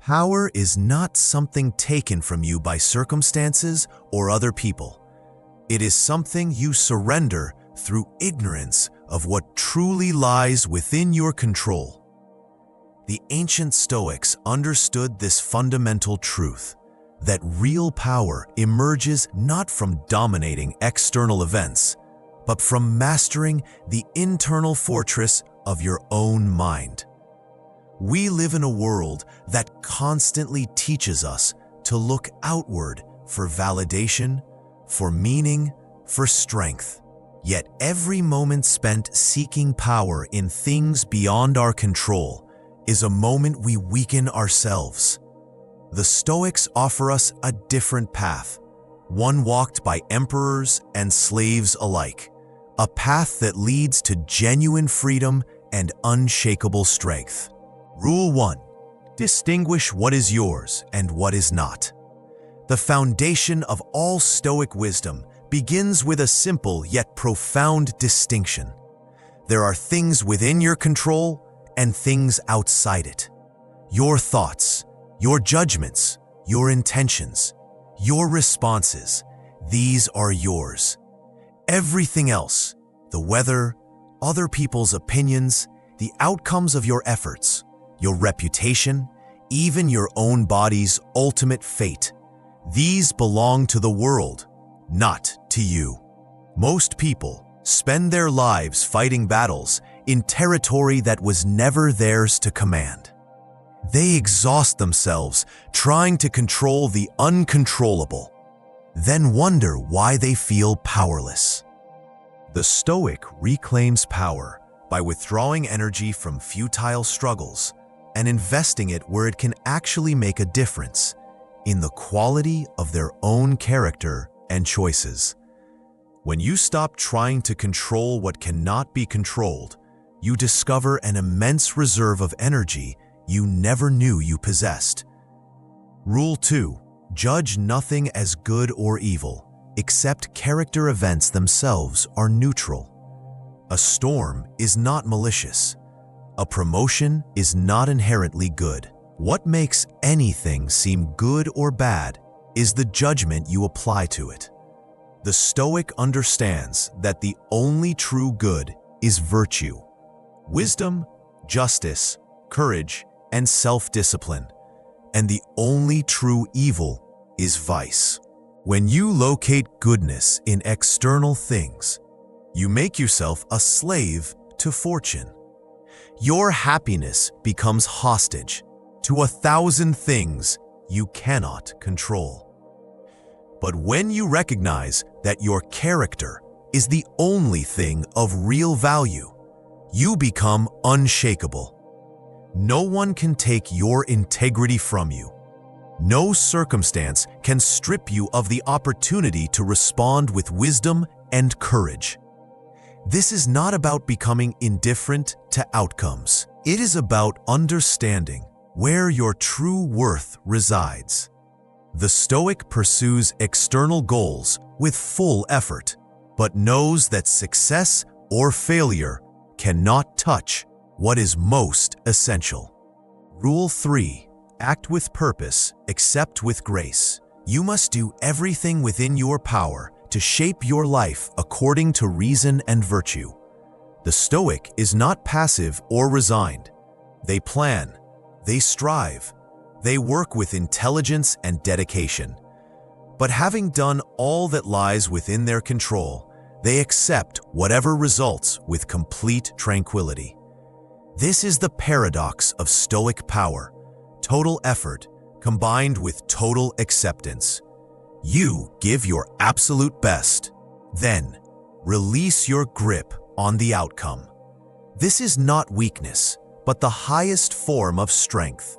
Power is not something taken from you by circumstances or other people. It is something you surrender through ignorance of what truly lies within your control. The ancient Stoics understood this fundamental truth, that real power emerges not from dominating external events, but from mastering the internal fortress of your own mind. We live in a world that constantly teaches us to look outward for validation, for meaning, for strength. Yet every moment spent seeking power in things beyond our control is a moment we weaken ourselves. The Stoics offer us a different path, one walked by emperors and slaves alike, a path that leads to genuine freedom and unshakable strength. Rule 1. Distinguish what is yours and what is not. The foundation of all Stoic wisdom begins with a simple yet profound distinction. There are things within your control and things outside it. Your thoughts, your judgments, your intentions, your responses, these are yours. Everything else, the weather, other people's opinions, the outcomes of your efforts, your reputation, even your own body's ultimate fate, these belong to the world, not to you. Most people spend their lives fighting battles in territory that was never theirs to command. They exhaust themselves trying to control the uncontrollable, then wonder why they feel powerless. The Stoic reclaims power by withdrawing energy from futile struggles and investing it where it can actually make a difference, in the quality of their own character and choices. When you stop trying to control what cannot be controlled, you discover an immense reserve of energy you never knew you possessed. Rule 2. Judge nothing as good or evil, except character events themselves are neutral. A storm is not malicious. A promotion is not inherently good. What makes anything seem good or bad is the judgment you apply to it. The Stoic understands that the only true good is virtue, wisdom, justice, courage, and self-discipline, and the only true evil is vice. When you locate goodness in external things, you make yourself a slave to fortune. Your happiness becomes hostage to 1,000 things you cannot control. But when you recognize that your character is the only thing of real value, you become unshakable. No one can take your integrity from you. No circumstance can strip you of the opportunity to respond with wisdom and courage. This is not about becoming indifferent to outcomes. It is about understanding where your true worth resides. The Stoic pursues external goals with full effort, but knows that success or failure cannot touch what is most essential. Rule 3. Act with purpose, accept with grace. You must do everything within your power to shape your life according to reason and virtue. The Stoic is not passive or resigned. They plan, they strive, they work with intelligence and dedication. But having done all that lies within their control, they accept whatever results with complete tranquility. This is the paradox of Stoic power, total effort combined with total acceptance. You give your absolute best, then release your grip on the outcome. This is not weakness, but the highest form of strength.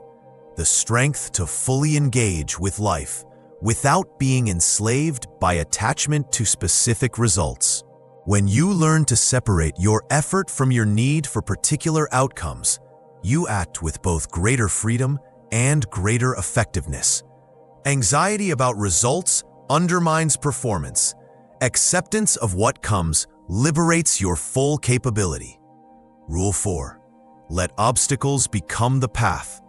The strength to fully engage with life without being enslaved by attachment to specific results. When you learn to separate your effort from your need for particular outcomes, you act with both greater freedom and greater effectiveness. Anxiety about results undermines performance. Acceptance of what comes liberates your full capability. Rule 4. Let obstacles become the path.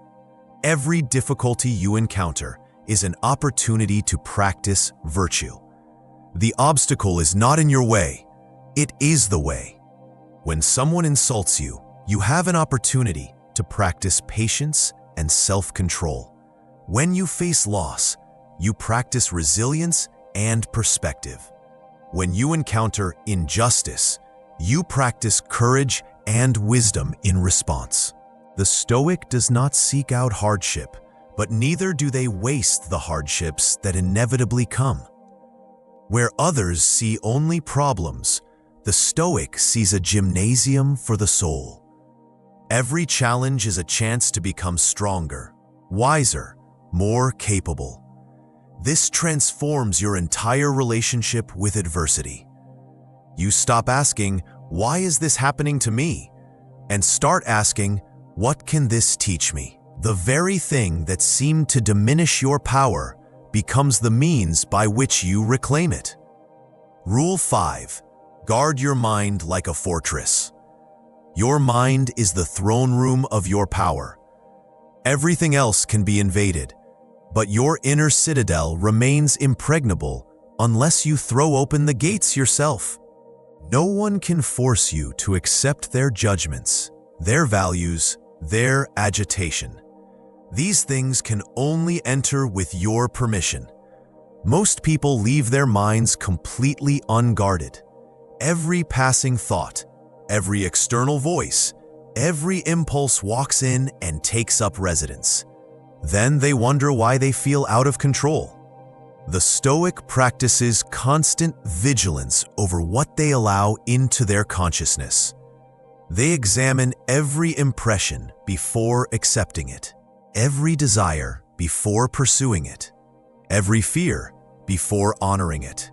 Every difficulty you encounter is an opportunity to practice virtue. The obstacle is not in your way, it is the way. When someone insults you, you have an opportunity to practice patience and self-control. When you face loss, you practice resilience and perspective. When you encounter injustice, you practice courage and wisdom in response. The Stoic does not seek out hardship, but neither do they waste the hardships that inevitably come. Where others see only problems, the Stoic sees a gymnasium for the soul. Every challenge is a chance to become stronger, wiser, more capable. This transforms your entire relationship with adversity. You stop asking, "Why is this happening to me?" and start asking, "What can this teach me?" The very thing that seemed to diminish your power becomes the means by which you reclaim it. Rule 5. Guard your mind like a fortress. Your mind is the throne room of your power. Everything else can be invaded, but your inner citadel remains impregnable unless you throw open the gates yourself. No one can force you to accept their judgments, their values, their agitation. These things can only enter with your permission. Most people leave their minds completely unguarded. Every passing thought, every external voice, every impulse walks in and takes up residence. Then they wonder why they feel out of control. The Stoic practices constant vigilance over what they allow into their consciousness. They examine every impression before accepting it, every desire before pursuing it, every fear before honoring it.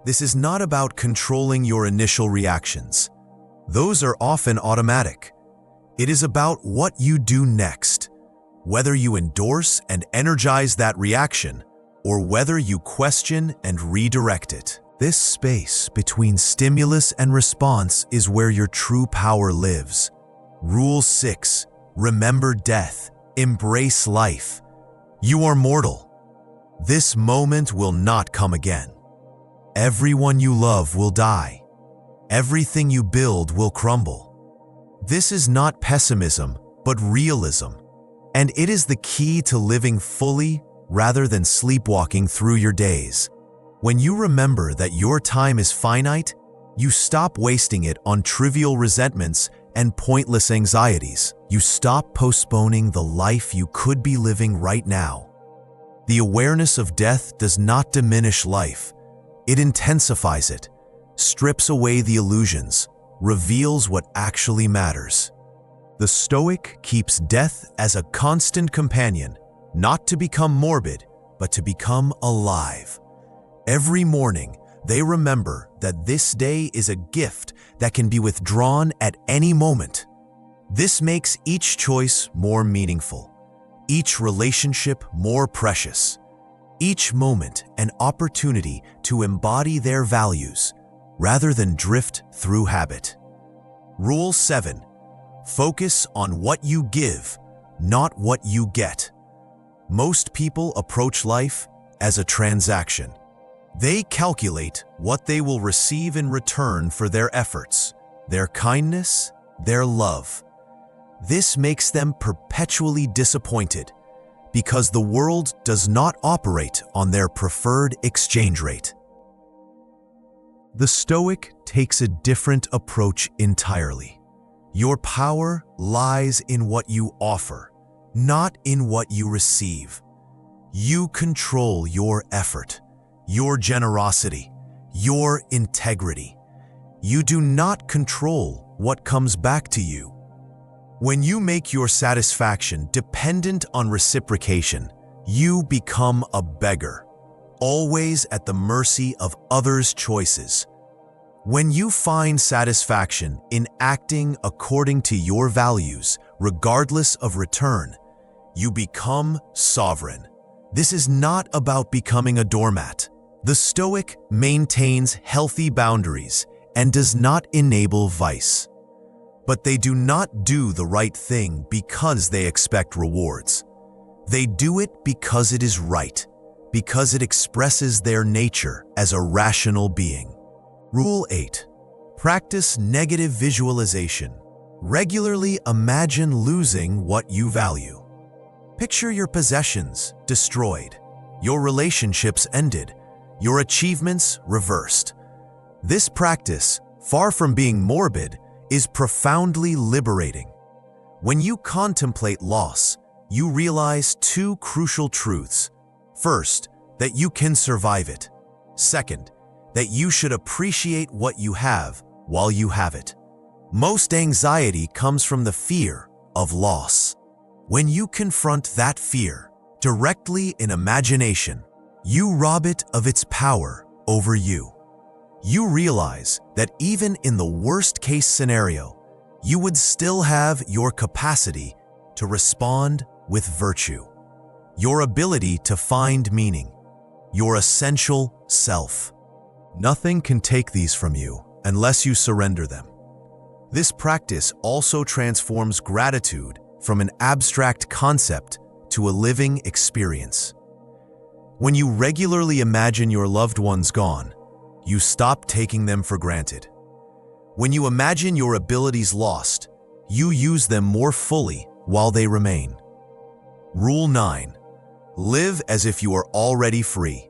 This is not about controlling your initial reactions. Those are often automatic. It is about what you do next, whether you endorse and energize that reaction, or whether you question and redirect it. This space between stimulus and response is where your true power lives. Rule 6. Remember death. Embrace life. You are mortal. This moment will not come again. Everyone you love will die. Everything you build will crumble. This is not pessimism, but realism. And it is the key to living fully rather than sleepwalking through your days. When you remember that your time is finite, you stop wasting it on trivial resentments and pointless anxieties. You stop postponing the life you could be living right now. The awareness of death does not diminish life. It intensifies it, strips away the illusions, reveals what actually matters. The Stoic keeps death as a constant companion, not to become morbid, but to become alive. Every morning, they remember that this day is a gift that can be withdrawn at any moment. This makes each choice more meaningful, each relationship more precious, each moment an opportunity to embody their values rather than drift through habit. Rule 7. Focus on what you give, not what you get. Most people approach life as a transaction. They calculate what they will receive in return for their efforts, their kindness, their love. This makes them perpetually disappointed because the world does not operate on their preferred exchange rate. The Stoic takes a different approach entirely. Your power lies in what you offer, not in what you receive. You control your effort, your generosity, your integrity. You do not control what comes back to you. When you make your satisfaction dependent on reciprocation, you become a beggar, always at the mercy of others' choices. When you find satisfaction in acting according to your values, regardless of return, you become sovereign. This is not about becoming a doormat. The Stoic maintains healthy boundaries and does not enable vice. But they do not do the right thing because they expect rewards. They do it because it is right, because it expresses their nature as a rational being. Rule 8. Practice negative visualization. Regularly imagine losing what you value. Picture your possessions destroyed, your relationships ended, your achievements reversed. This practice, far from being morbid, is profoundly liberating. When you contemplate loss, you realize two crucial truths. First, that you can survive it. Second, that you should appreciate what you have while you have it. Most anxiety comes from the fear of loss. When you confront that fear directly in imagination, you rob it of its power over you. You realize that even in the worst-case scenario, you would still have your capacity to respond with virtue, your ability to find meaning, your essential self. Nothing can take these from you unless you surrender them. This practice also transforms gratitude from an abstract concept to a living experience. When you regularly imagine your loved ones gone, you stop taking them for granted. When you imagine your abilities lost, you use them more fully while they remain. Rule 9. Live as if you are already free.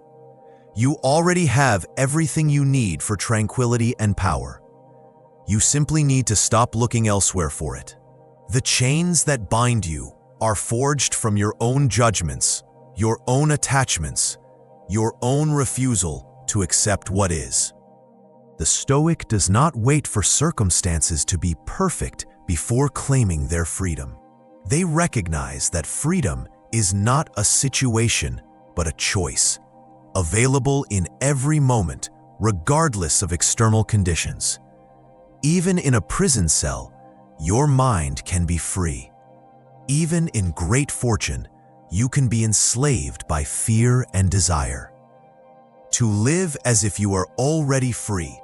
You already have everything you need for tranquility and power. You simply need to stop looking elsewhere for it. The chains that bind you are forged from your own judgments, your own attachments, your own refusal to accept what is. The Stoic does not wait for circumstances to be perfect before claiming their freedom. They recognize that freedom is not a situation, but a choice, available in every moment, regardless of external conditions. Even in a prison cell, your mind can be free. Even in great fortune, you can be enslaved by fear and desire. To live as if you are already free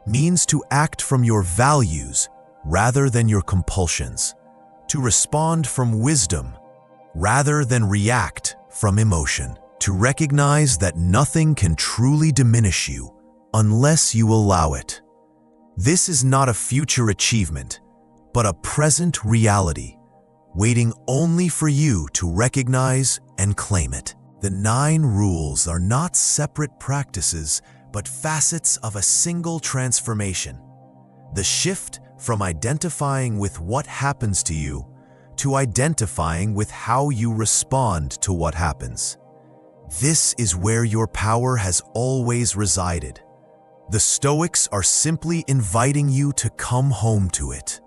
means to act from your values rather than your compulsions, to respond from wisdom rather than react from emotion, to recognize that nothing can truly diminish you unless you allow it. This is not a future achievement, but a present reality, waiting only for you to recognize and claim it. The 9 rules are not separate practices, but facets of a single transformation. The shift from identifying with what happens to you to identifying with how you respond to what happens. This is where your power has always resided. The Stoics are simply inviting you to come home to it.